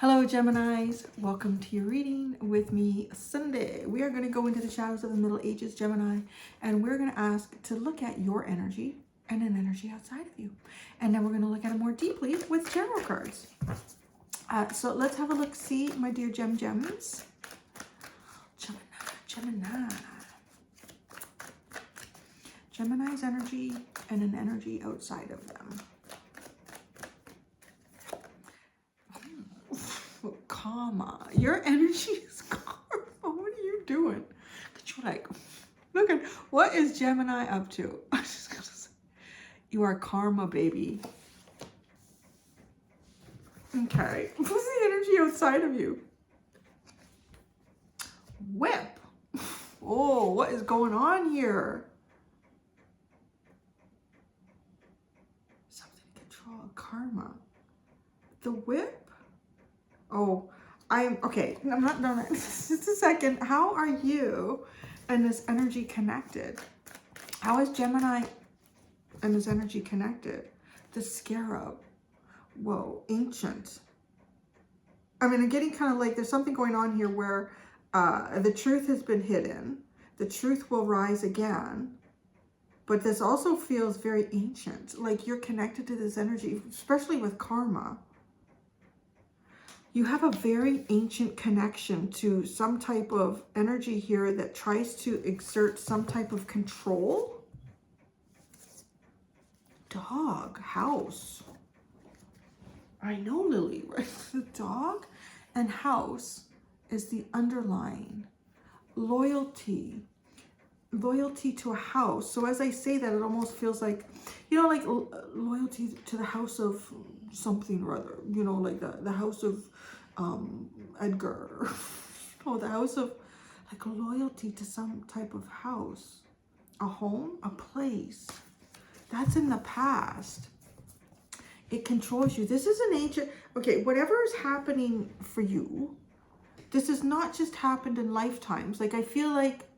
Hello Geminis, welcome to your reading with me Sunday. We are going to go into the shadows of the Middle Ages, Gemini, and we're going to ask to look at your energy and an energy outside of you. And then we're going to look at it more deeply with tarot cards. So let's have a look, see, my dear Gems. Gemini. Gemini's energy and an energy outside of them. Karma. Your energy is karma. What are you doing? You're like, look at what is Gemini up to? I'm just gonna say, you are karma, baby. Okay. What's the energy outside of you? Whip. Oh, what is going on here? Something control karma. The whip. Oh, okay. I'm not done. Just a second. How are you and this energy connected? How is Gemini and this energy connected? The Scarab. Whoa, ancient. I mean, I'm getting kind of like there's something going on here where the truth has been hidden. The truth will rise again. But this also feels very ancient. Like you're connected to this energy, especially with karma. You have a very ancient connection to some type of energy here that tries to exert some type of control. Dog, house. I know, Lily, right? The dog and house is the underlying. Loyalty. Loyalty to a house. So as I say that, it almost feels like, you know, like loyalty to the house of something or other. You know, like the house of Edgar. Oh, the house of, like, loyalty to some type of house. A home, a place. That's in the past. It controls you. This is an ancient, okay, whatever is happening for you, this has not just happened in lifetimes. Like, I feel like,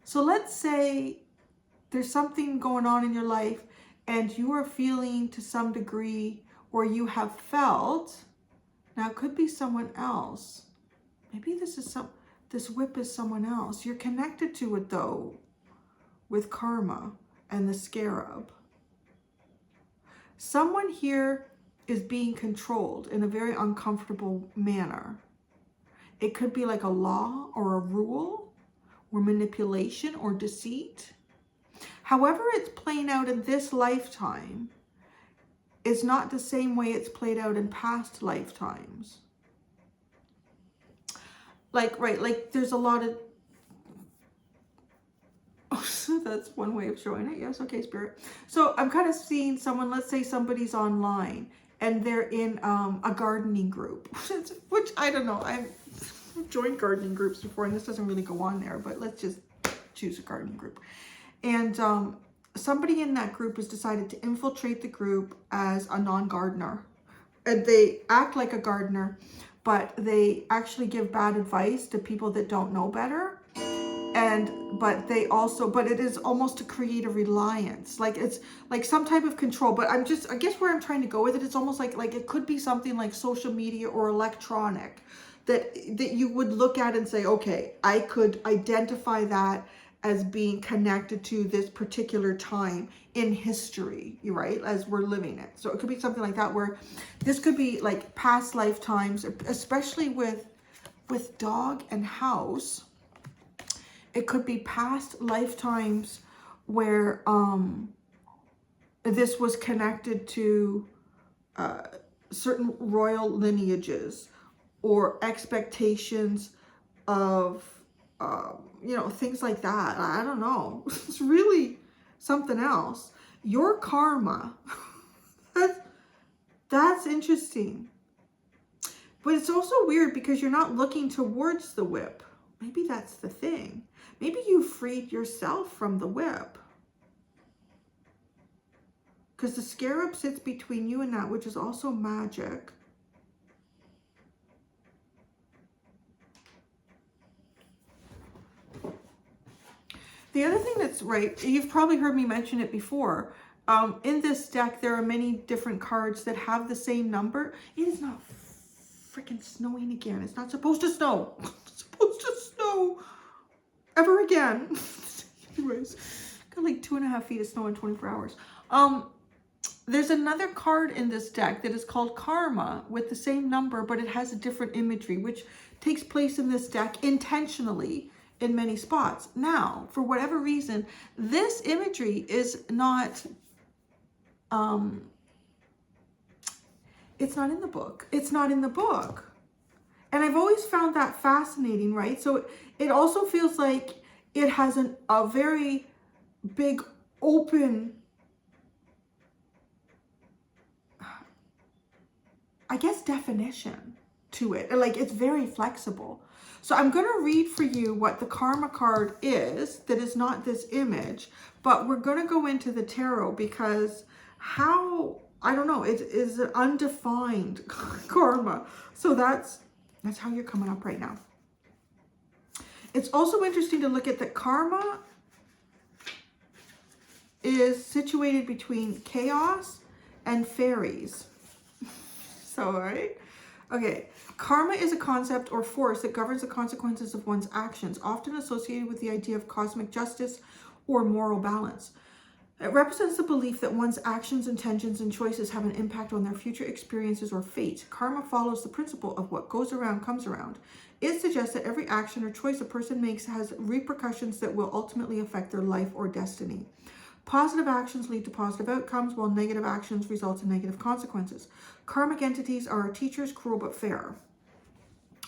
so let's say there's something going on in your life and you are feeling to some degree, or you have felt, now it could be someone else. Maybe this whip is someone else. You're connected to it though, with karma and the Scarab. Someone here is being controlled in a very uncomfortable manner. It could be like a law or a rule or manipulation or deceit. However it's playing out in this lifetime is not the same way it's played out in past lifetimes. Like, right, like there's a lot of, oh, so that's one way of showing it. Yes, okay, Spirit. So I'm kind of seeing someone, let's say somebody's online and they're in a gardening group, which I don't know. I've joined gardening groups before and this doesn't really go on there, but let's just choose a gardening group. And somebody in that group has decided to infiltrate the group as a non-gardener. And they act like a gardener, but they actually give bad advice to people that don't know better. But it is almost to create a reliance. Like it's like some type of control, but I guess where I'm trying to go with it, it's almost like it could be something like social media or electronic that you would look at and say, okay, I could identify that as being connected to this particular time in history, right, as we're living it. So it could be something like that, where this could be like past lifetimes, especially with dog and house. It could be past lifetimes where this was connected to certain royal lineages or expectations of you know, things like that. I don't know. It's really something else. Your karma. That's interesting. But it's also weird because you're not looking towards the whip. Maybe that's the thing. Maybe you freed yourself from the whip. Because the Scarab sits between you and that, which is also magic. The other thing that's right, you've probably heard me mention it before. In this deck, there are many different cards that have the same number. It is not freaking snowing again. It's not supposed to snow. It's supposed to snow ever again. Anyways, got like 2.5 feet of snow in 24 hours. There's another card in this deck that is called Karma with the same number, but it has a different imagery, which takes place in this deck intentionally in many spots. Now, for whatever reason, this imagery is not, it's not in the book. It's not in the book. And I've always found that fascinating, right? So it also feels like it has a very big open, I guess, definition to it. Like, it's very flexible. So I'm going to read for you what the Karma card is that is not this image, but we're going to go into the tarot because I don't know, it is an undefined karma. So that's how you're coming up right now. It's also interesting to look at that karma is situated between chaos and fairies. So, all right. Okay. Karma is a concept or force that governs the consequences of one's actions, often associated with the idea of cosmic justice or moral balance. It represents the belief that one's actions, intentions, and choices have an impact on their future experiences or fate. Karma follows the principle of what goes around comes around. It suggests that every action or choice a person makes has repercussions that will ultimately affect their life or destiny. Positive actions lead to positive outcomes, while negative actions result in negative consequences. Karmic entities are teachers, cruel but fair.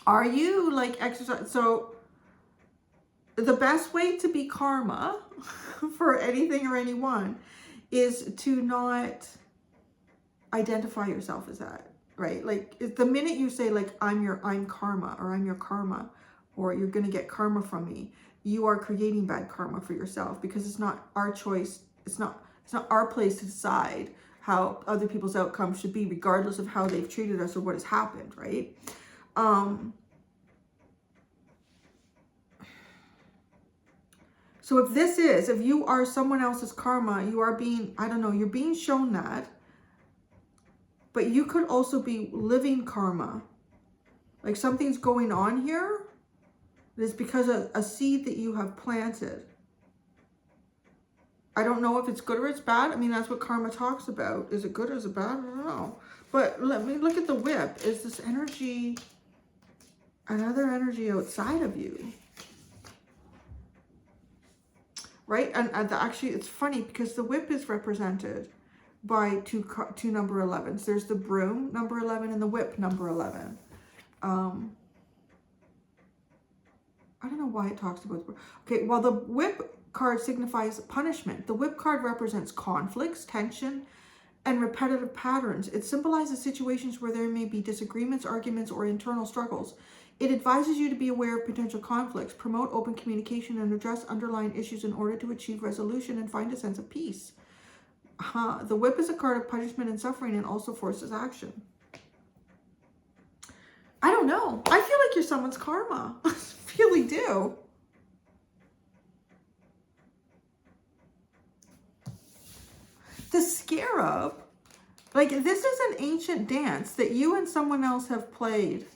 Are you like exercise? So the best way to be karma for anything or anyone is to not identify yourself as that, right? Like the minute you say like, I'm karma, or I'm your karma, or you're going to get karma from me, you are creating bad karma for yourself, because it's not our choice. It's not our place to decide how other people's outcomes should be, regardless of how they've treated us or what has happened, right? So if you are someone else's karma, you are being, I don't know, you're being shown that, but you could also be living karma. Like something's going on here. It's because of a seed that you have planted. I don't know if it's good or it's bad. I mean, that's what karma talks about. Is it good or is it bad? I don't know. But let me look at the whip. Is this energy another energy outside of you? Right? And actually, it's funny because the whip is represented by two number 11s. There's the broom, number 11, and the whip, number 11. I don't know why it talks about the, okay, well, the whip card signifies punishment. The whip card represents conflicts, tension, and repetitive patterns. It symbolizes situations where there may be disagreements, arguments, or internal struggles. It advises you to be aware of potential conflicts, promote open communication, and address underlying issues in order to achieve resolution and find a sense of peace. The whip is a card of punishment and suffering, and also forces action. I don't know. I feel like you're someone's karma. I really do. The scarab, like this is an ancient dance that you and someone else have played.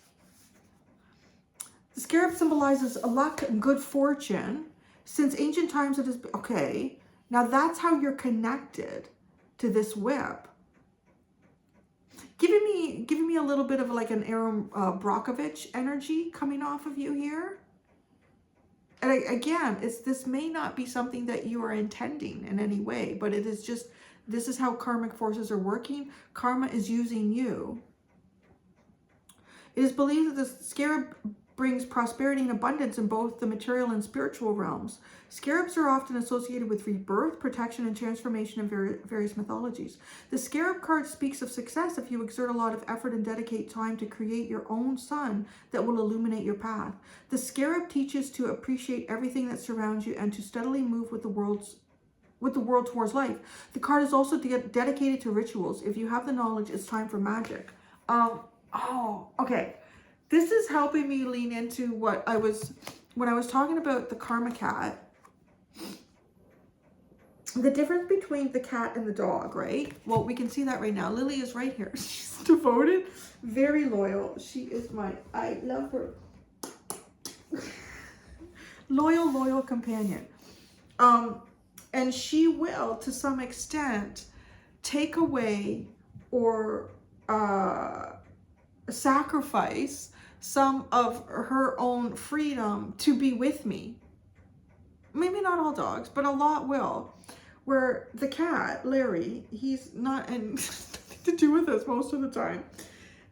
The scarab symbolizes luck and good fortune. Since ancient times it is, okay, now that's how you're connected to this whip. Giving me a little bit of like an Aaron Brockovich energy coming off of you here. And again, this may not be something that you are intending in any way, but it is just, this is how karmic forces are working. Karma is using you. It is believed that the scarab brings prosperity and abundance in both the material and spiritual realms. Scarabs are often associated with rebirth, protection, and transformation in various mythologies. The scarab card speaks of success if you exert a lot of effort and dedicate time to create your own sun that will illuminate your path. The scarab teaches to appreciate everything that surrounds you and to steadily move with the world towards life. The card is also dedicated to rituals. If you have the knowledge, it's time for magic. Okay. This is helping me lean into when I was talking about the karma cat. the difference between the cat and the dog, right? Well, we can see that right now. Lily is right here. She's devoted, very loyal. She is I love her. Loyal companion. And she will, to some extent, take away or sacrifice some of her own freedom to be with me. Maybe not all dogs, but a lot will. Where the cat, Larry, he's not nothing to do with us most of the time.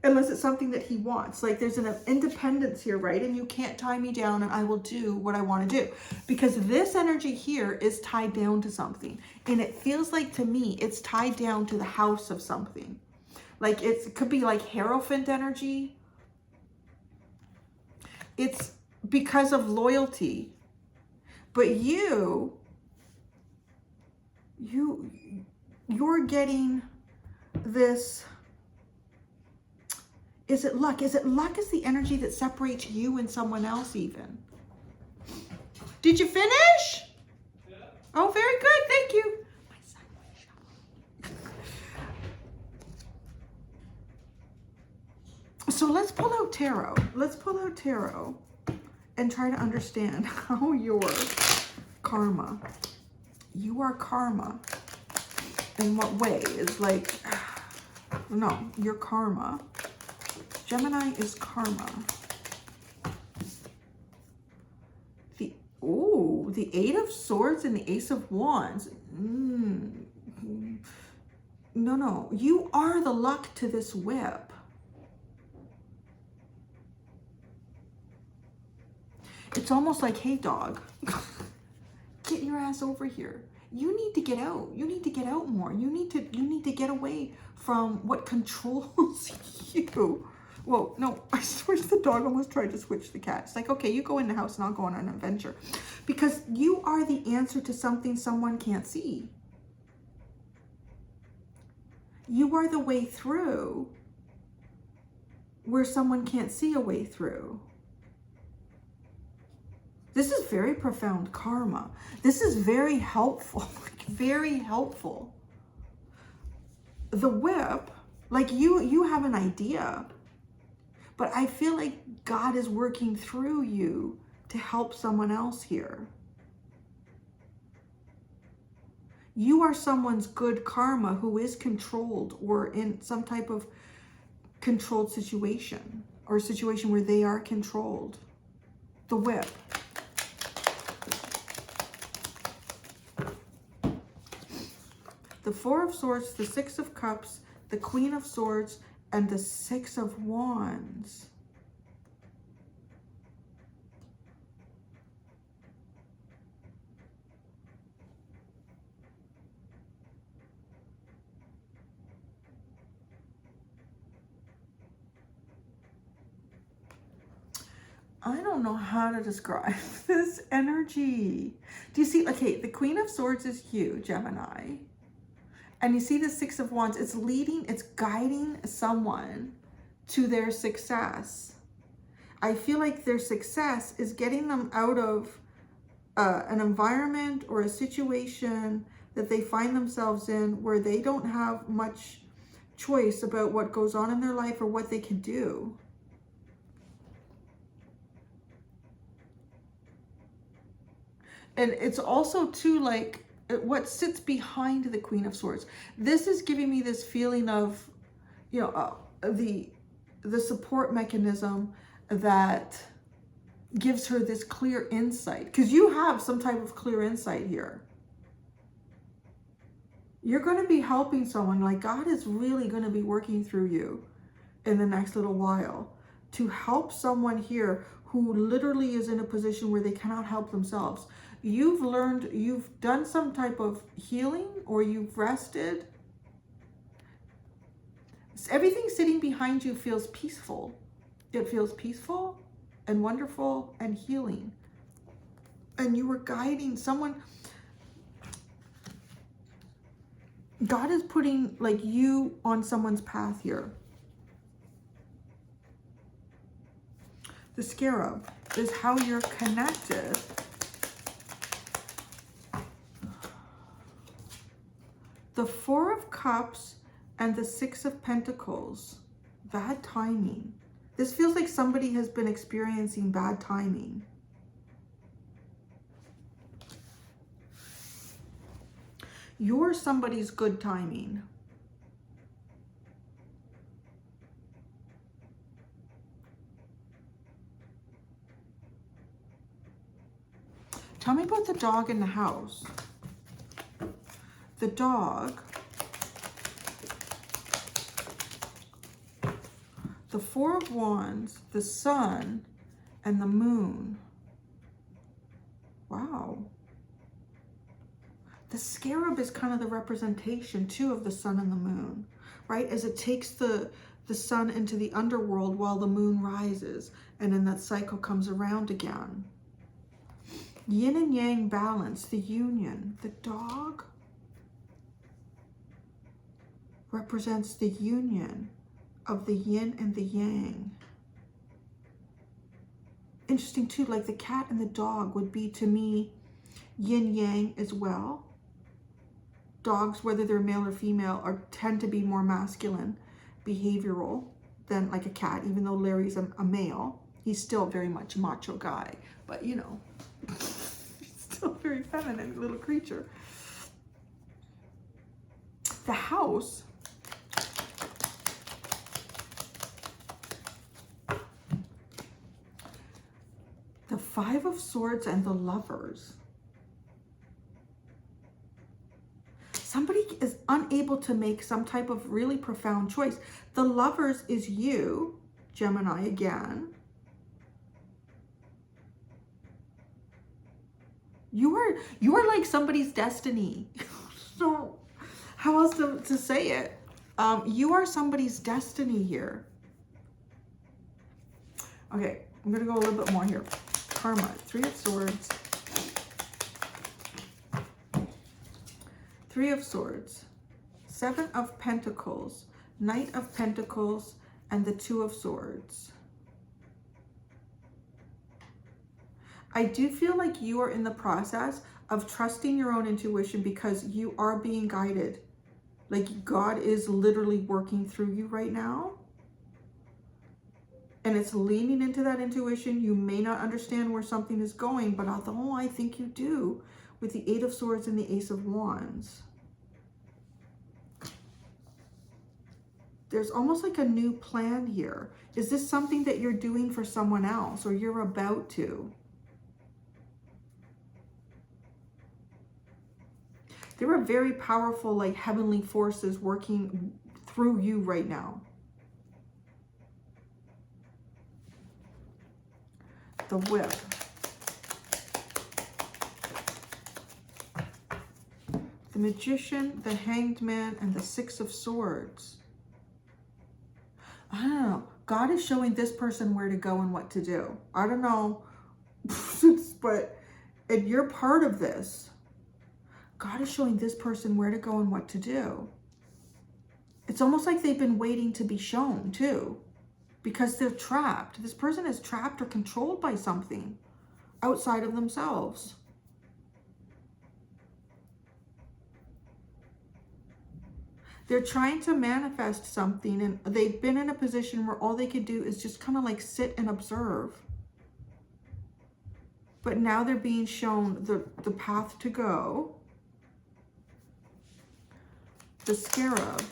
Unless it's something that he wants. Like there's an independence here, right? And you can't tie me down and I will do what I want to do. Because this energy here is tied down to something. And it feels like to me, it's tied down to the house of something. Like it could be like Hierophant energy. It's because of loyalty. But you're getting this. Is it luck? Is it luck is the energy that separates you and someone else even? Did you finish? Yeah. Oh, very good. Thank you. My son. So let's pull out tarot. Let's pull out tarot and try to understand how your karma. You are karma. In what way? Is like, no, your karma. Gemini is karma. The Eight of Swords and the Ace of Wands. No. You are the luck to this whip. It's almost like, hey dog, get your ass over here. You need to get out. You need to get out more. You need to get away from what controls you. Whoa, no, I switched the dog, almost tried to switch the cat. It's like, okay, you go in the house and I'll go on an adventure. Because you are the answer to something someone can't see. You are the way through where someone can't see a way through. This is very profound karma. This is very helpful, very helpful. The whip, like you have an idea. But I feel like God is working through you to help someone else here. You are someone's good karma who is controlled or in some type of controlled situation or a situation where they are controlled. The whip. The Four of Swords, the Six of Cups, the Queen of Swords, and the Six of Wands. I don't know how to describe this energy. Do you see? Okay, the Queen of Swords is you, Gemini. And you see the Six of Wands, it's leading, it's guiding someone to their success. I feel like their success is getting them out of an environment or a situation that they find themselves in where they don't have much choice about what goes on in their life or what they can do. And it's also too like, what sits behind the Queen of Swords. This is giving me this feeling of, you know, the support mechanism that gives her this clear insight. Because you have some type of clear insight here. You're going to be helping someone. Like God is really going to be working through you in the next little while to help someone here who literally is in a position where they cannot help themselves. You've learned, you've done some type of healing or you've rested. Everything sitting behind you feels peaceful. It feels peaceful and wonderful and healing. And you were guiding someone. God is putting like you on someone's path here. The Scarab is how you're connected. The Four of Cups and the Six of Pentacles. Bad timing. This feels like somebody has been experiencing bad timing. You're somebody's good timing. Tell me about the dog in the house. The dog. The Four of Wands, the Sun, and the Moon. Wow. The Scarab is kind of the representation too of the Sun and the Moon, right? As it takes the Sun into the underworld while the Moon rises, and then that cycle comes around again. Yin and Yang balance, the union. The dog represents the union of the yin and the yang. Interesting too, like the cat and the dog would be to me yin yang as well. Dogs, whether they're male or female, tend to be more masculine behavioral than like a cat, even though Larry's a male. He's still very much a macho guy, but you know, still very feminine little creature. The house. The Five of Swords and the Lovers. Somebody is unable to make some type of really profound choice. The Lovers is you, Gemini again. You are like somebody's destiny. So how else to say it? You are somebody's destiny here. Okay, I'm gonna go a little bit more here. Karma, Three of Swords. Three of Swords, Seven of Pentacles, Knight of Pentacles, and the Two of Swords. I do feel like you are in the process of trusting your own intuition because you are being guided. Like God is literally working through you right now. And it's leaning into that intuition. You may not understand where something is going, but although I think you do, with the Eight of Swords and the Ace of Wands. There's almost like a new plan here. Is this something that you're doing for someone else or you're about to? There are very powerful, like heavenly forces working through you right now. The Whip. The Magician, the Hanged Man, and the Six of Swords. I don't know. God is showing this person where to go and what to do. I don't know. But if you're part of this, God is showing this person where to go and what to do. It's almost like they've been waiting to be shown too. Because they're trapped. This person is trapped or controlled by something outside of themselves. They're trying to manifest something and they've been in a position where all they could do is just kind of like sit and observe. But now they're being shown the path to go. The Scarab.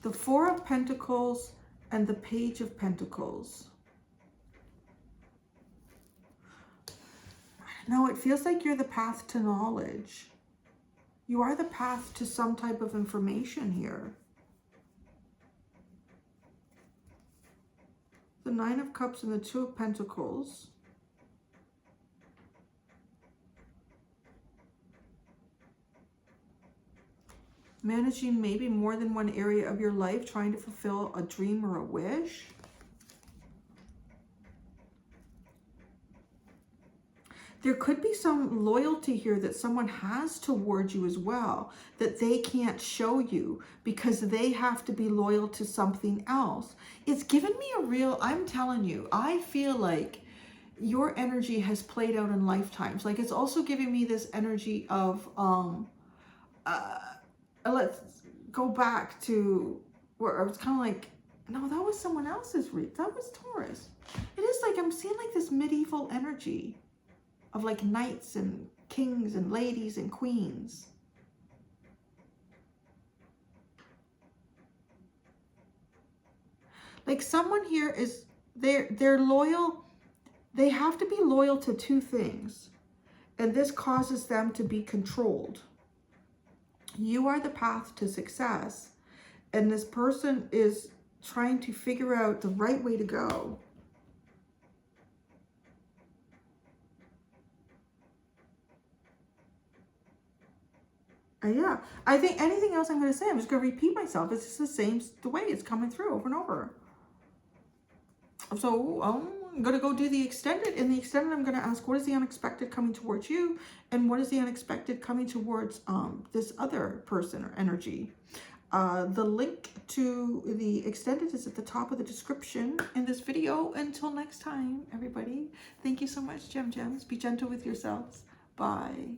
The Four of Pentacles and the Page of Pentacles. No, it feels like you're the path to knowledge. You are the path to some type of information here. The Nine of Cups and the Two of Pentacles. Managing maybe more than one area of your life, trying to fulfill a dream or a wish. There could be some loyalty here that someone has towards you as well, that they can't show you because they have to be loyal to something else. It's given me a real, I'm telling you, I feel like your energy has played out in lifetimes. Like, it's also giving me this energy of, let's go back to where I was kind of like, no, that was someone else's read. That was Taurus. It is like, I'm seeing like this medieval energy of like knights and kings and ladies and queens. Like, someone here is, they're loyal. They have to be loyal to two things. And this causes them to be controlled. You are the path to success. And this person is trying to figure out the right way to go. Yeah, I think anything else I'm going to say, I'm just going to repeat myself. It's just the same, the way it's coming through over and over. So I'm going to go do the extended. In the extended, I'm going to ask, what is the unexpected coming towards you? And what is the unexpected coming towards this other person or energy? The link to the extended is at the top of the description in this video. Until next time, everybody, thank you so much, Gems. Be gentle with yourselves. Bye.